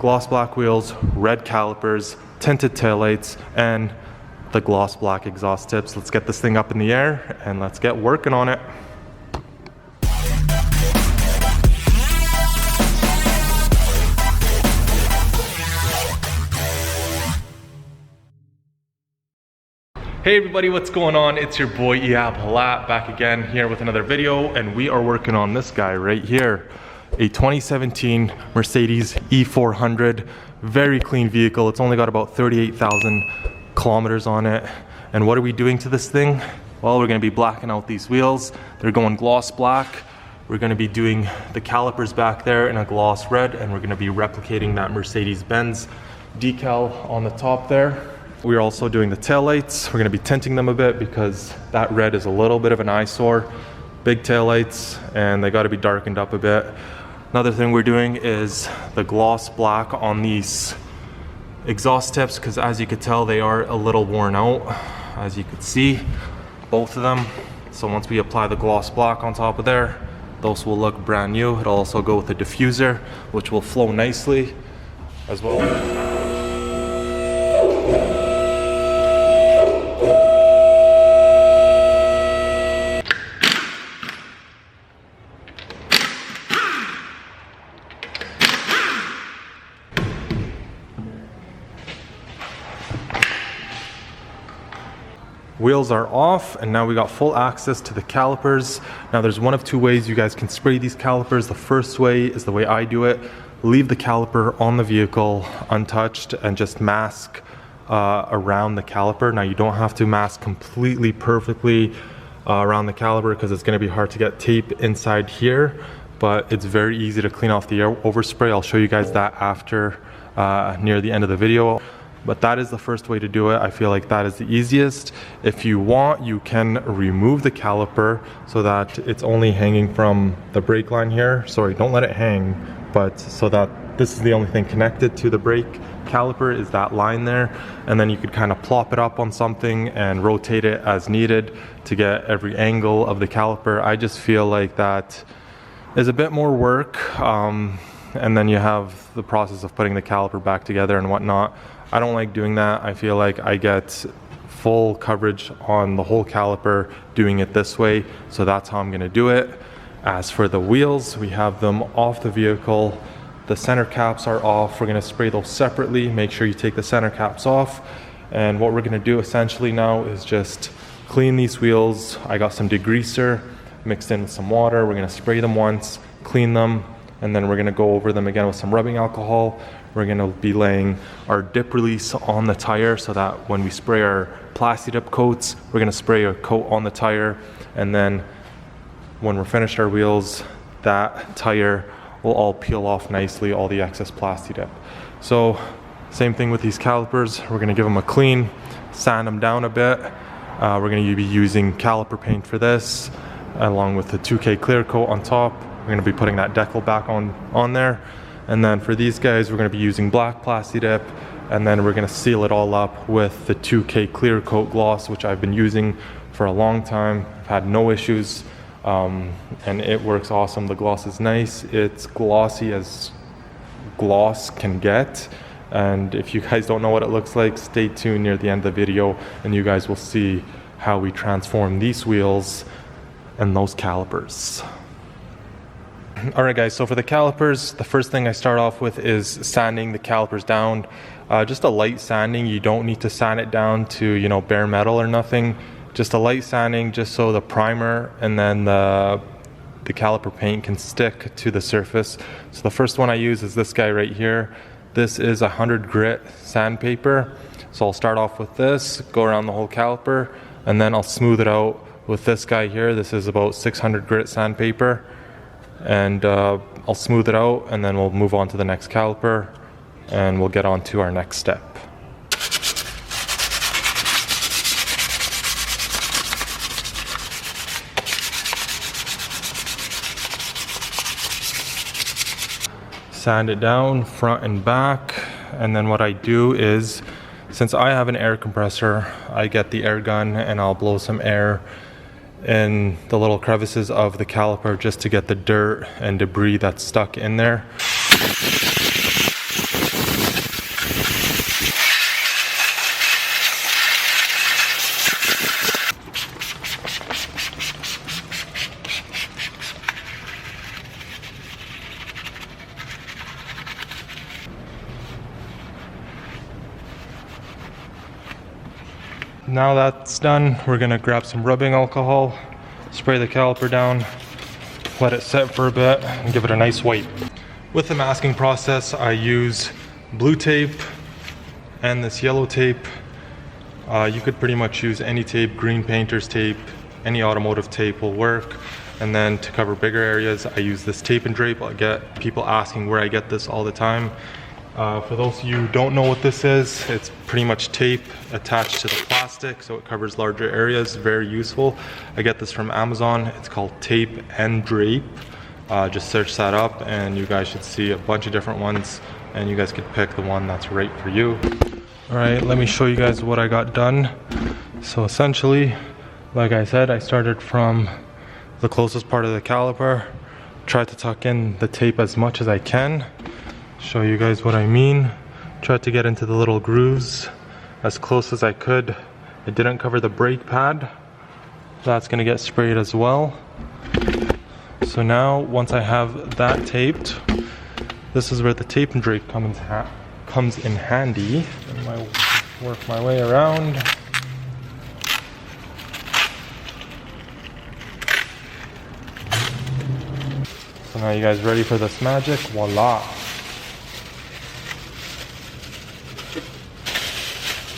gloss black wheels, red calipers, tinted taillights, and the gloss black exhaust tips. Let's get this thing up in the air and let's get working on it. Hey everybody, what's going on? It's your boy Palat back again here with another video, and we are working on this guy right here, a 2017 Mercedes E400. Very clean vehicle. It's only got about 38,000 kilometers on it. And what are we doing to this thing? Well, we're going to be blacking out these wheels. They're going gloss black. We're going to be doing the calipers back there in a gloss red, and we're going to be replicating that Mercedes-Benz decal on the top there. We're also doing the taillights. We're going to be tinting them a bit because that red is a little bit of an eyesore. Big taillights, and they got to be darkened up a bit. Another thing we're doing is the gloss black on these exhaust tips, because as you could tell, they are a little worn out, as you could see, both of them. So once we apply the gloss black on top of there, those will look brand new. It'll also go with the diffuser, which will flow nicely as well. Wheels are off, and now we got full access to the calipers. Now there's one of two ways you guys can spray these calipers. The first way is the way I do it. Leave the caliper on the vehicle untouched and just mask around the caliper. Now you don't have to mask completely perfectly around the caliper because it's going to be hard to get tape inside here, but it's very easy to clean off the overspray. I'll show you guys that after near the end of the video. But that is the first way to do it. I feel like that is the easiest. If you want, you can remove the caliper so that it's only hanging from the brake line here. Sorry, don't let it hang, but so that this is the only thing connected to the brake caliper is that line there. And then you could kind of plop it up on something and rotate it as needed to get every angle of the caliper. I just feel like that is a bit more work. And then you have the process of putting the caliper back together and whatnot. I don't like doing that. I feel like I get full coverage on the whole caliper doing it this way, so that's how I'm going to do it. As for the wheels, we have them off the vehicle. The center caps are off. We're going to spray those separately. Make sure you take the center caps off. And what we're going to do essentially now is just clean these wheels. I got some degreaser mixed in with some water. We're going to spray them once, clean them, and then we're going to go over them again with some rubbing alcohol. We're going to be laying our dip release on the tire so that when we spray our plastidip coats, we're going to spray a coat on the tire, and then when we're finished our wheels, that tire will all peel off nicely, all the excess plastidip. So same thing with these calipers. We're going to give them a clean, sand them down a bit. We're going to be using caliper paint for this, along with the 2K clear coat on top. We're going to be putting that decal back on there. And then for these guys, we're going to be using black plastidip, and then we're going to seal it all up with the 2K clear coat gloss, which I've been using for a long time. I've had no issues, and it works awesome. The gloss is nice. It's glossy as gloss can get. And if you guys don't know what it looks like, stay tuned near the end of the video, and you guys will see how we transform these wheels and those calipers. Alright guys, so for the calipers, the first thing I start off with is sanding the calipers down. Just a light sanding. You don't need to sand it down to, you know, bare metal or nothing. Just a light sanding, just so the primer and then the caliper paint can stick to the surface. So the first one I use is this guy right here. This is 100 grit sandpaper. So I'll start off with this, go around the whole caliper, and then I'll smooth it out with this guy here. This is about 600 grit sandpaper. And I'll smooth it out, and then we'll move on to the next caliper, and we'll get on to our next step. Sand it down front and back, and then what I do is, since I have an air compressor, I get the air gun and I'll blow some air in the little crevices of the caliper just to get the dirt and debris that's stuck in there. Now that's done, we're gonna grab some rubbing alcohol, spray the caliper down, let it set for a bit, and give it a nice wipe. With the masking process, I use blue tape and this yellow tape. You could pretty much use any tape, green painter's tape, any automotive tape will work. And then to cover bigger areas, I use this tape and drape. I get people asking where I get this all the time. For those of you who don't know what this is, it's pretty much tape attached to the plastic, so it covers larger areas, very useful. I get this from Amazon, it's called tape and drape. Just search that up and you guys should see a bunch of different ones and you guys could pick the one that's right for you. All right, let me show you guys what I got done. So essentially, like I said, I started from the closest part of the caliper, tried to tuck in the tape as much as I can. Show you guys what I mean. Tried to get into the little grooves as close as I could. It didn't cover the brake pad. That's gonna get sprayed as well. So now, once I have that taped, this is where the tape and drape comes in handy. I work my way around. So now you guys ready for this magic? Voila!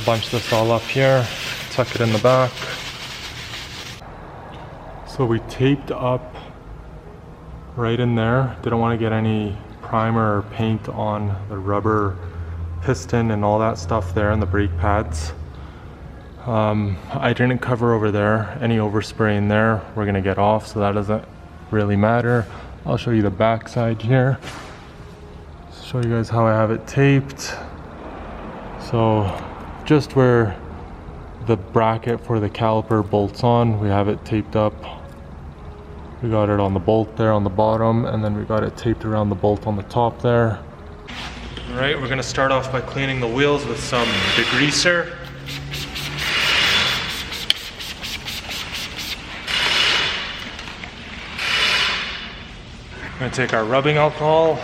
Bunch this all up here, tuck it in the back. So we taped up right in there. Didn't want to get any primer or paint on the rubber piston and all that stuff there and the brake pads. I didn't cover over there, any overspray in there we're gonna get off, so that doesn't really matter. I'll show you the back side here. Show you guys how I have it taped. So just where the bracket for the caliper bolts on, we have it taped up. We got it on the bolt there on the bottom, and then we got it taped around the bolt on the top there. All right, we're gonna start off by cleaning the wheels with some degreaser. We're gonna take our rubbing alcohol.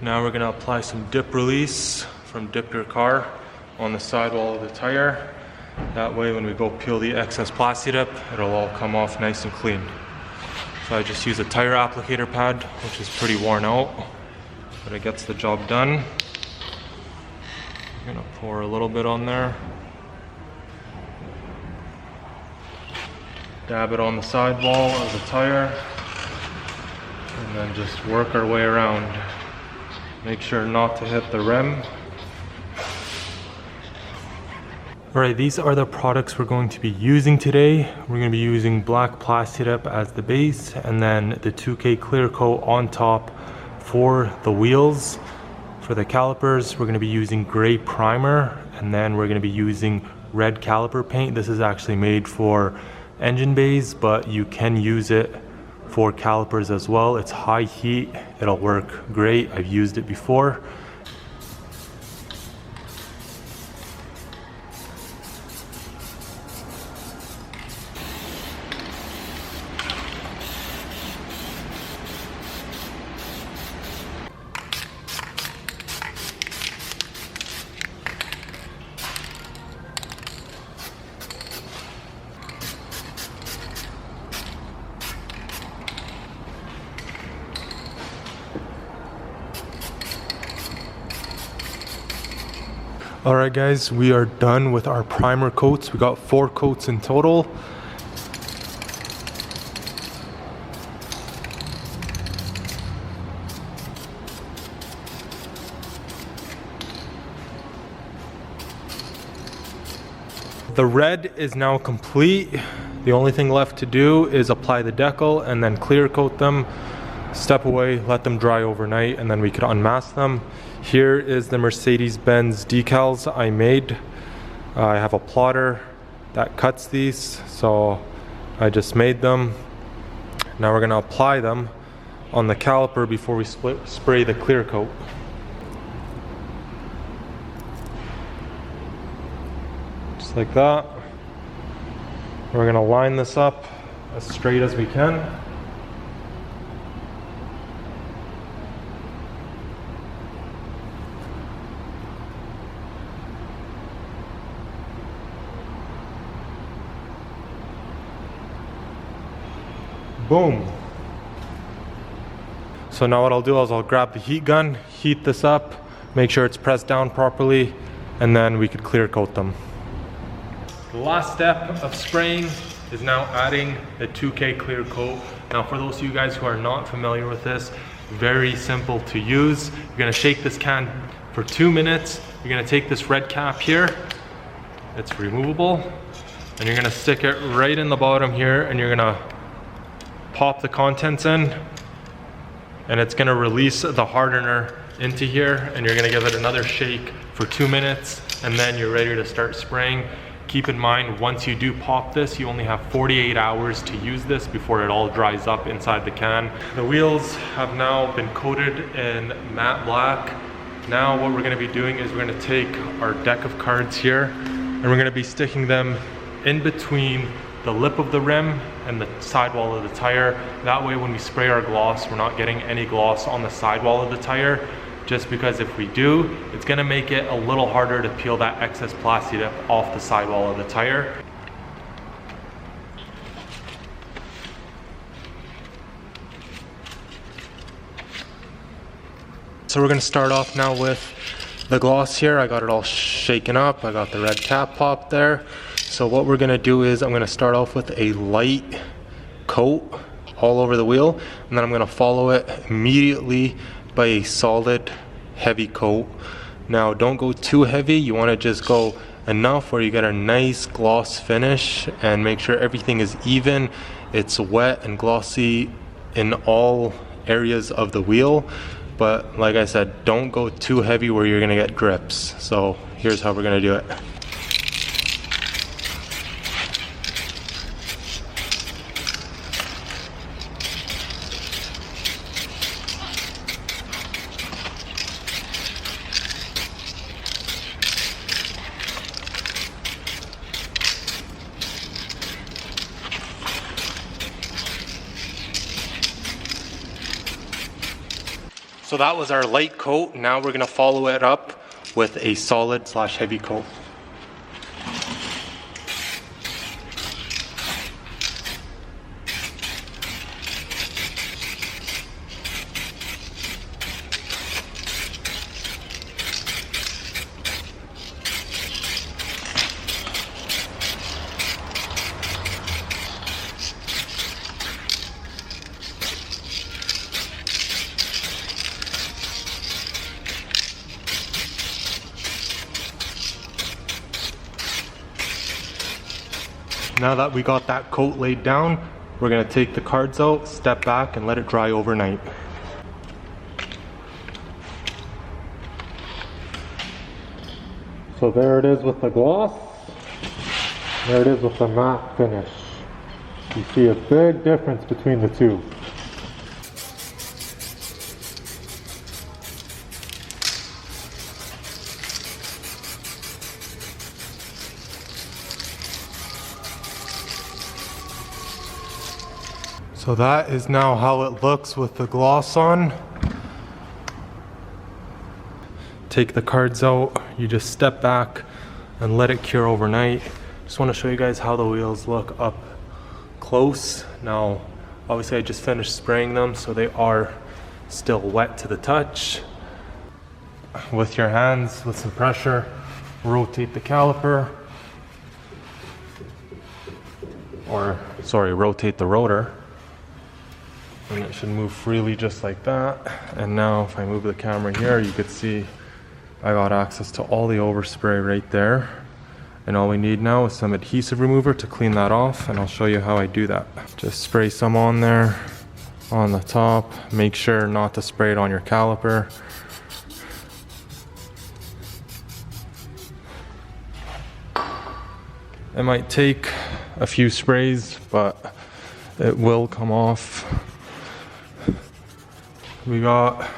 Now we're gonna apply some dip release from Dip Your Car on the sidewall of the tire. That way when we go peel the excess plastidip, it'll all come off nice and clean. So I just use a tire applicator pad, which is pretty worn out, but it gets the job done. I'm gonna pour a little bit on there. Dab it on the sidewall of the tire, and then just work our way around. Make sure not to hit the rim. Alright, these are the products we're going to be using today. We're going to be using black plastidip as the base, and then the 2K clear coat on top for the wheels. For the calipers, we're going to be using gray primer, and then we're going to be using red caliper paint. This is actually made for engine bays, but you can use it for calipers as well. It's high heat, it'll work great. I've used it before. Alright guys, we are done with our primer coats. We got 4 coats in total. The red is now complete. The only thing left to do is apply the decal and then clear coat them. Step away, let them dry overnight, and then we could unmask them. Here is the Mercedes-Benz decals I made. I have a plotter that cuts these, so I just made them. Now we're gonna apply them on the caliper before we spray the clear coat. Just like that. We're gonna line this up as straight as we can. Boom. So now what I'll do is I'll grab the heat gun, heat this up, make sure it's pressed down properly, and then we could clear coat them. The last step of spraying is now adding the 2K clear coat. Now for those of you guys who are not familiar with this, very simple to use. You're gonna shake this can for 2 minutes. You're gonna take this red cap here, it's removable, and you're gonna stick it right in the bottom here, and you're gonna pop the contents in, and it's gonna release the hardener into here, and you're gonna give it another shake for 2 minutes, and then you're ready to start spraying. Keep in mind, once you do pop this, you only have 48 hours to use this before it all dries up inside the can. The wheels have now been coated in matte black. Now what we're gonna be doing is we're gonna take our deck of cards here, and we're gonna be sticking them in between the lip of the rim and the sidewall of the tire. That way when we spray our gloss, we're not getting any gloss on the sidewall of the tire, just because if we do, it's gonna make it a little harder to peel that excess plastidip off the sidewall of the tire. So we're gonna start off now with the gloss here. I got it all shaken up. I got the red cap popped there. So what we're gonna do is I'm gonna start off with a light coat all over the wheel, and then I'm gonna follow it immediately by a solid heavy coat. Now don't go too heavy, you wanna just go enough where you get a nice gloss finish, and make sure everything is even. It's wet and glossy in all areas of the wheel, but like I said, don't go too heavy where you're gonna get drips. So here's how we're gonna do it. So that was our light coat. Now we're gonna follow it up with a solid slash heavy coat. Now that we got that coat laid down, we're gonna take the cards out, step back, and let it dry overnight. So there it is with the gloss. There it is with the matte finish. You see a big difference between the two. So that is now how it looks with the gloss on. Take the cards out, you just step back and let it cure overnight. Just want to show you guys how the wheels look up close. Now, obviously I just finished spraying them, so they are still wet to the touch. With your hands, with some pressure, rotate the caliper. Rotate the rotor. And it should move freely just like that. And now if I move the camera here, you could see I got access to all the overspray right there. And all we need now is some adhesive remover to clean that off, and I'll show you how I do that. Just spray some on there, on the top. Make sure not to spray it on your caliper. It might take a few sprays, but it will come off. We got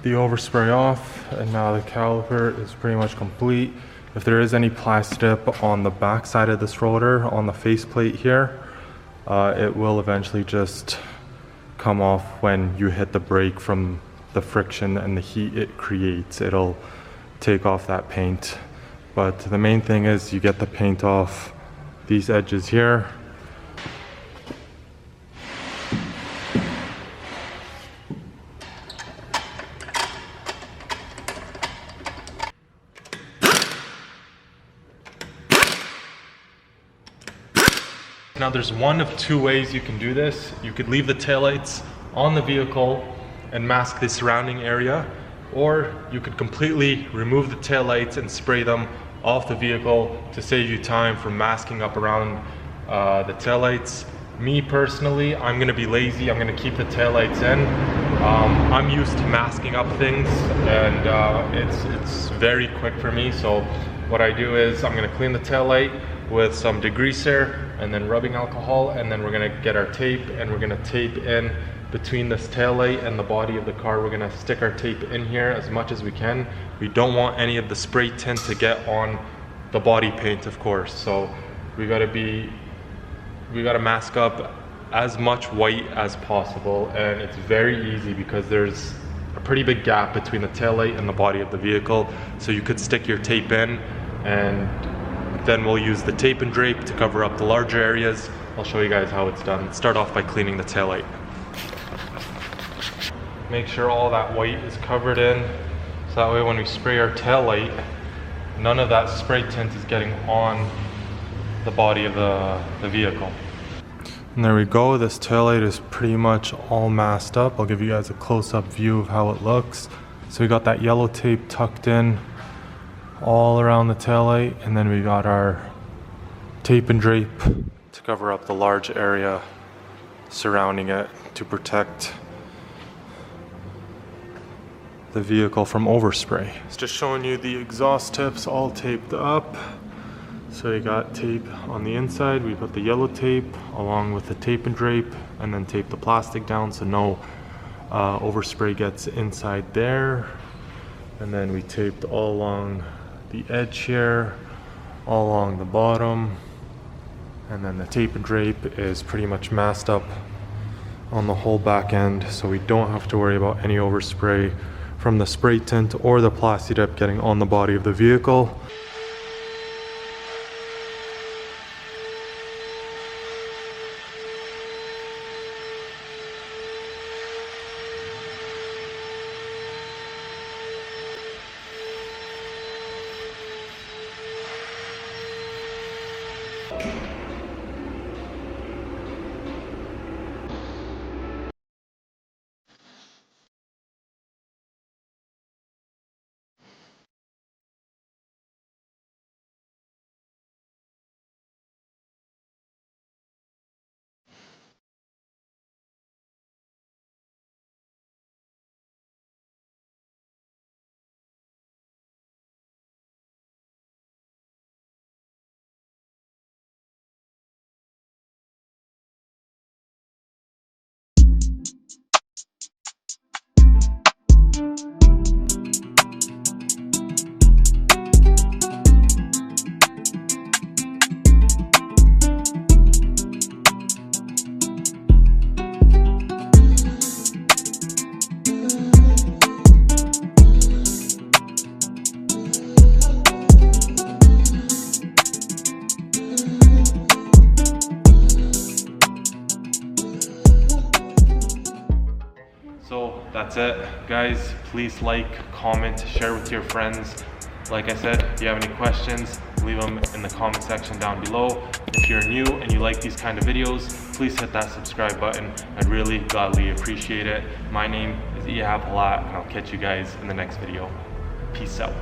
the overspray off, and now the caliper is pretty much complete. If there is any plastidip on the back side of this rotor, on the faceplate here, it will eventually just come off when you hit the brake from the friction and the heat it creates. It'll take off that paint. But the main thing is you get the paint off these edges here. Now there's one of two ways you can do this. You could leave the taillights on the vehicle and mask the surrounding area, or you could completely remove the taillights and spray them off the vehicle to save you time from masking up around the taillights. Me personally, I'm gonna be lazy. I'm gonna keep the taillights in. I'm used to masking up things, and it's very quick for me. So what I do is I'm gonna clean the taillight with some degreaser and then rubbing alcohol, and then we're gonna get our tape and we're gonna tape in between this taillight and the body of the car. We're gonna stick our tape in here as much as we can. We don't want any of the spray tint to get on the body paint, of course. So we gotta mask up as much white as possible, and it's very easy because there's a pretty big gap between the taillight and the body of the vehicle. So you could stick your tape in, and then we'll use the tape and drape to cover up the larger areas. I'll show you guys how it's done. Start off by cleaning the taillight. Make sure all that white is covered in, so that way when we spray our taillight, none of that spray tint is getting on the body of the vehicle. And there we go, this taillight is pretty much all masked up. I'll give you guys a close-up view of how it looks. So we got that yellow tape tucked in all around the taillight, and then we got our tape and drape to cover up the large area surrounding it to protect the vehicle from overspray. It's just showing you the exhaust tips all taped up. So you got tape on the inside. We put the yellow tape along with the tape and drape, and then tape the plastic down so no overspray gets inside there. And then we taped all along the edge here, all along the bottom, and then the tape and drape is pretty much masked up on the whole back end, so we don't have to worry about any overspray from the spray tint or the plastidip getting on the body of the vehicle. So that's it, guys. Please like, comment, share with your friends. Like I said, if you have any questions, leave them in the comment section down below. If you're new and you like these kind of videos, please hit that subscribe button. I'd really gladly appreciate it. My name is Palat, and I'll catch you guys in the next video. Peace out.